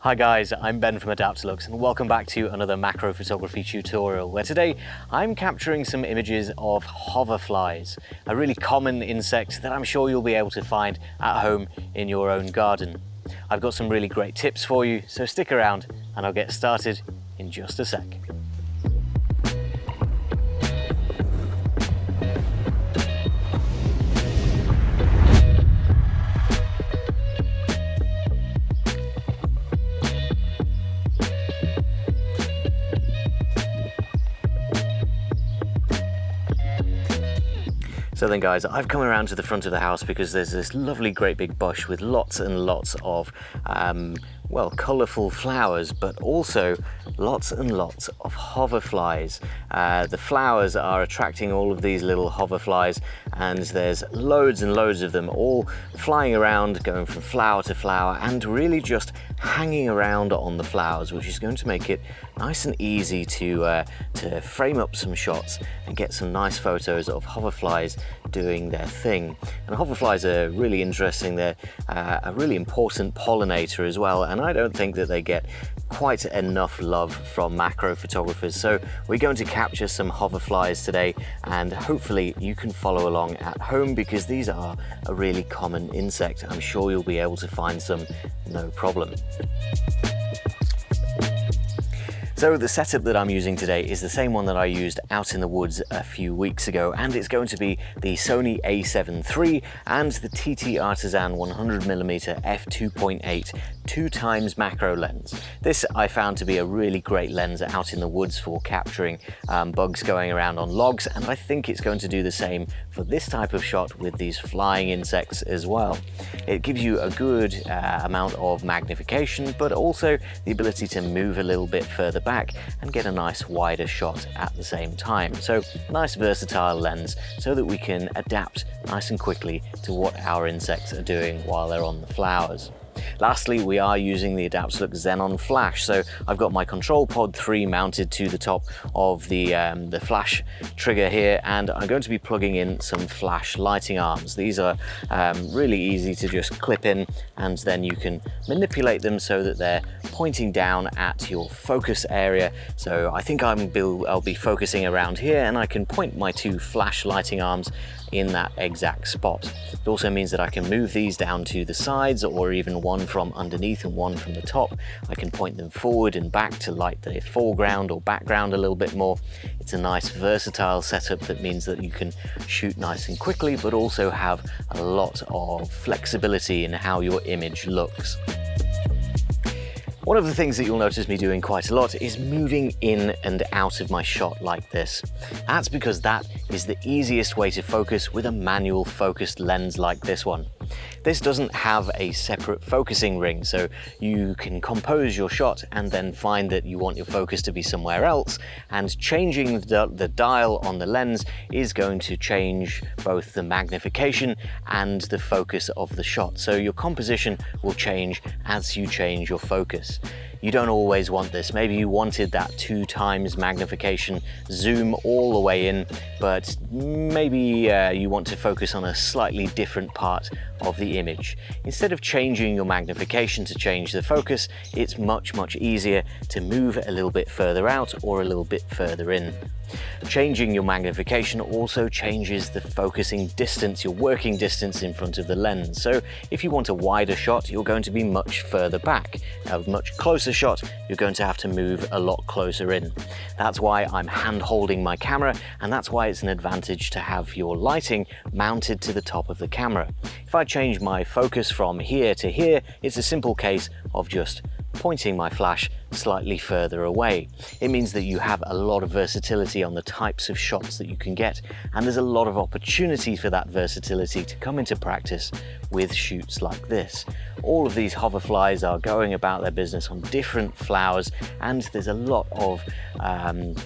Hi guys, I'm Ben from Adaptalux and welcome back to another macro photography tutorial where today I'm capturing some images of hoverflies, a really common insect that I'm sure you'll be able to find at home in your own garden. I've got some really great tips for you, so stick around and I'll get started in just a sec. So then guys, I've come around to the front of the house because there's this lovely great big bush with lots and lots of well, colourful flowers, but also lots and lots of hoverflies. The flowers are attracting all of these little hoverflies, and there's loads and loads of them all flying around, going from flower to flower, and really just hanging around on the flowers, which is going to make it nice and easy to frame up some shots and get some nice photos of hoverflies doing their thing. And hoverflies are really interesting. They're a really important pollinator as well, and I don't think that they get quite enough love from macro photographers. So we're going to capture some hoverflies today, and hopefully you can follow along at home because these are a really common insect. I'm sure you'll be able to find some no problem. So the setup that I'm using today is the same one that I used out in the woods a few weeks ago, and it's going to be the Sony a7 III and the TTArtisan 100mm f2.8 2x macro lens. This I found to be a really great lens out in the woods for capturing bugs going around on logs, and I think it's going to do the same for this type of shot with these flying insects as well. It gives you a good amount of magnification, but also the ability to move a little bit further back and get a nice wider shot at the same time. So nice versatile lens so that we can adapt nice and quickly to what our insects are doing while they're on the flowers. Lastly, we are using the Adaptalux Xenon Flash. So I've got my Control Pod 3 mounted to the top of the flash trigger here, and I'm going to be plugging in some flash lighting arms. These are really easy to just clip in, and then you can manipulate them so that they're pointing down at your focus area. So I think I'll be focusing around here, and I can point my two flash lighting arms in that exact spot. It also means that I can move these down to the sides, or even one from underneath and one from the top. I can point them forward and back to light the foreground or background a little bit more. It's a nice versatile setup that means that you can shoot nice and quickly, but also have a lot of flexibility in how your image looks. One of the things that you'll notice me doing quite a lot is moving in and out of my shot like this. That's because that is the easiest way to focus with a manual focused lens like this one. This doesn't have a separate focusing ring, so you can compose your shot and then find that you want your focus to be somewhere else, and changing the dial on the lens is going to change both the magnification and the focus of the shot. So your composition will change as you change your focus. You don't always want this. Maybe you wanted that 2x magnification zoom all the way in, but maybe you want to focus on a slightly different part of the image. Instead of changing your magnification to change the focus, it's much easier to move a little bit further out or a little bit further in. Changing your magnification also changes the focusing distance, your working distance in front of the lens. So if you want a wider shot, you're going to be much further back. A much closer shot, you're going to have to move a lot closer in. That's why I'm hand holding my camera, and that's why it's an advantage to have your lighting mounted to the top of the camera. If I change my focus from here to here, it's a simple case of just pointing my flash slightly further away. It means that you have a lot of versatility on the types of shots that you can get, and there's a lot of opportunity for that versatility to come into practice with shoots like this. All of these hoverflies are going about their business on different flowers, and there's a lot of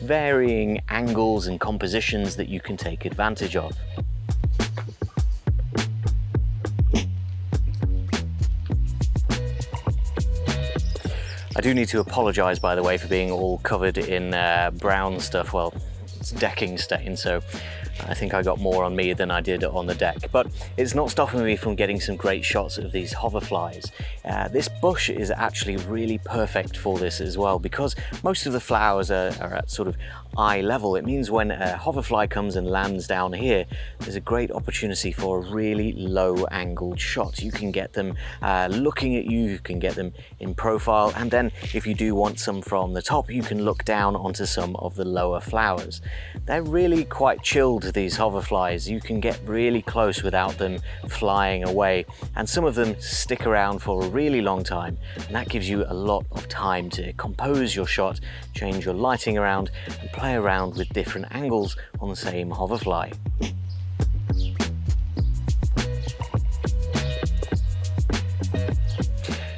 varying angles and compositions that you can take advantage of. I do need to apologise, by the way, for being all covered in brown stuff. Well, it's decking stain, so I think I got more on me than I did on the deck, but it's not stopping me from getting some great shots of these hoverflies. This bush is actually really perfect for this as well, because most of the flowers are at sort of eye level. It means when a hoverfly comes and lands down here, there's a great opportunity for a really low angled shot. You can get them looking at you, you can get them in profile, and then if you do want some from the top, you can look down onto some of the lower flowers. They're really quite chilled, these hoverflies. You can get really close without them flying away, and some of them stick around for a really long time, and that gives you a lot of time to compose your shot, change your lighting around, and play around with different angles on the same hoverfly.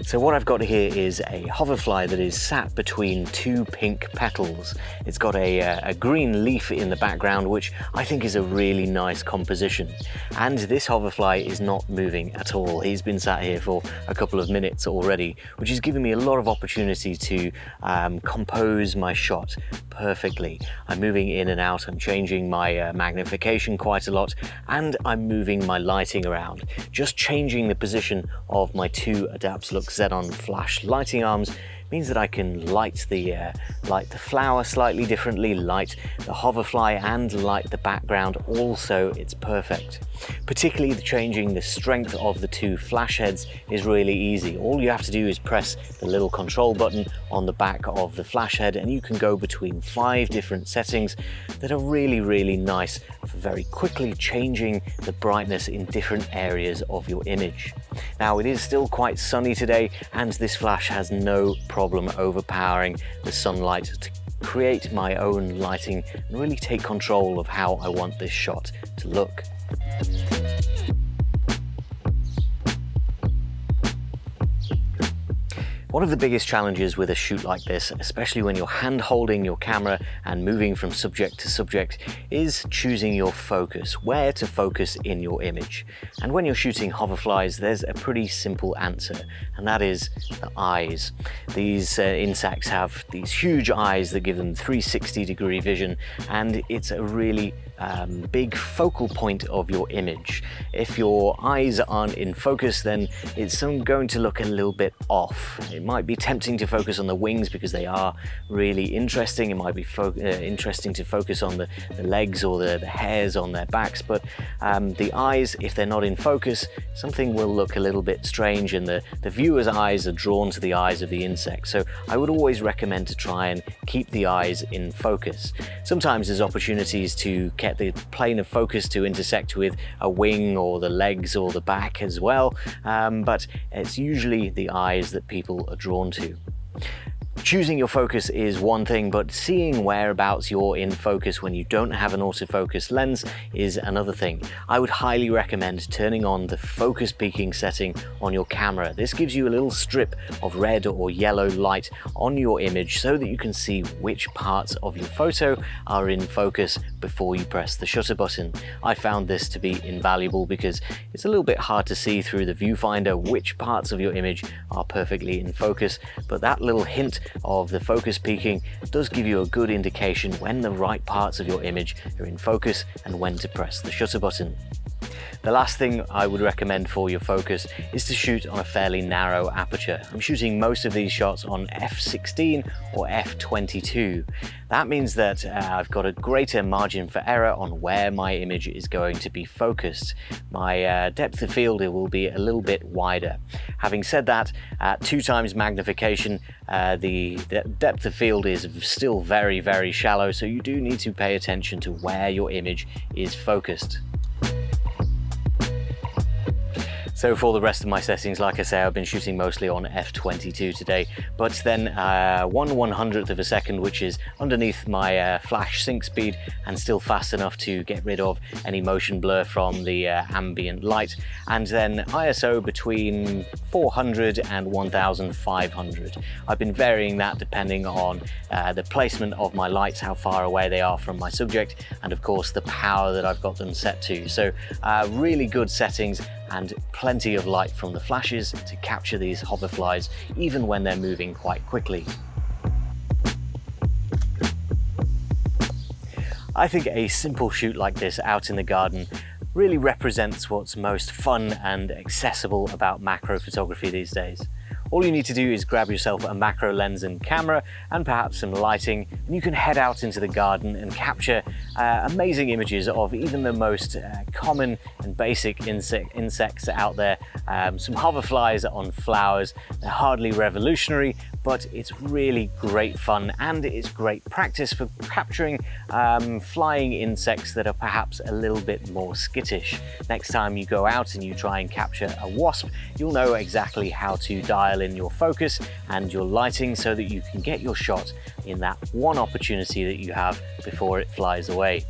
So what I've got here is a hoverfly that is sat between two pink petals. It's got a green leaf in the background, which I think is a really nice composition. And this hoverfly is not moving at all. He's been sat here for a couple of minutes already, which is giving me a lot of opportunity to compose my shot perfectly. I'm moving in and out, I'm changing my magnification quite a lot, and I'm moving my lighting around. Just changing the position of my two Adaptalux Xenon Flash lighting arms means that I can light the flower slightly differently, light the hoverfly, and light the background also. It's perfect. Particularly changing the strength of the two flash heads is really easy. All you have to do is press the little control button on the back of the flash head, and you can go between 5 different settings that are really nice for very quickly changing the brightness in different areas of your image. Now, it is still quite sunny today, and this flash has no problem overpowering the sunlight to create my own lighting and really take control of how I want this shot to look. One of the biggest challenges with a shoot like this, especially when you're hand holding your camera and moving from subject to subject, is choosing your focus, where to focus in your image. And when you're shooting hoverflies, there's a pretty simple answer, and that is the eyes. These insects have these huge eyes that give them 360-degree vision, and it's a really big focal point of your image. If your eyes aren't in focus, then it's going to look a little bit off. It might be tempting to focus on the wings because they are really interesting. It might be interesting to focus on the legs or the hairs on their backs, but the eyes, if they're not in focus, something will look a little bit strange, and the viewer's eyes are drawn to the eyes of the insect. So I would always recommend to try and keep the eyes in focus. Sometimes there's opportunities to get the plane of focus to intersect with a wing or the legs or the back as well, but it's usually the eyes that people are drawn to. Choosing your focus is one thing, but seeing whereabouts you're in focus when you don't have an autofocus lens is another thing. I would highly recommend turning on the focus peaking setting on your camera. This gives you a little strip of red or yellow light on your image so that you can see which parts of your photo are in focus before you press the shutter button. I found this to be invaluable because it's a little bit hard to see through the viewfinder which parts of your image are perfectly in focus, but that little hint of the focus peaking does give you a good indication when the right parts of your image are in focus and when to press the shutter button. The last thing I would recommend for your focus is to shoot on a fairly narrow aperture. I'm shooting most of these shots on f/16 or f/22. That means that I've got a greater margin for error on where my image is going to be focused. My depth of field will be a little bit wider. Having said that, at 2 times magnification, the depth of field is still very shallow, so you do need to pay attention to where your image is focused. So for the rest of my settings, like I say, I've been shooting mostly on f/22 today, but then 1/100th of a second, which is underneath my flash sync speed and still fast enough to get rid of any motion blur from the ambient light, and then ISO between 400 and 1500. I've been varying that depending on the placement of my lights, how far away they are from my subject, and of course the power that I've got them set to. So really good settings and plenty of light from the flashes to capture these hoverflies even when they're moving quite quickly. I think a simple shoot like this out in the garden really represents what's most fun and accessible about macro photography these days. All you need to do is grab yourself a macro lens and camera and perhaps some lighting, and you can head out into the garden and capture amazing images of even the most common and basic insects out there. Some hoverflies on flowers. They're hardly revolutionary, but it's really great fun and it's great practice for capturing flying insects that are perhaps a little bit more skittish. Next time you go out and you try and capture a wasp, you'll know exactly how to dial in your focus and your lighting so that you can get your shot in that one opportunity that you have before it flies away.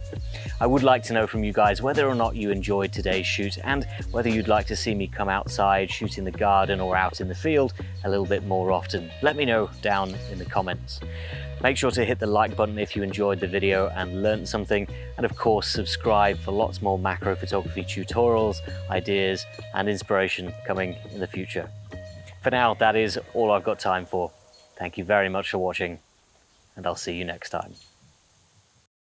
I would like to know from you guys whether or not you enjoyed today's shoot and whether you'd like to see me come outside, shoot in the garden or out in the field a little bit more often. Let me know down in the comments. Make sure to hit the like button if you enjoyed the video and learned something, and of course subscribe for lots more macro photography tutorials, ideas and inspiration coming in the future. For now, that is all I've got time for. Thank you very much for watching, and I'll see you next time.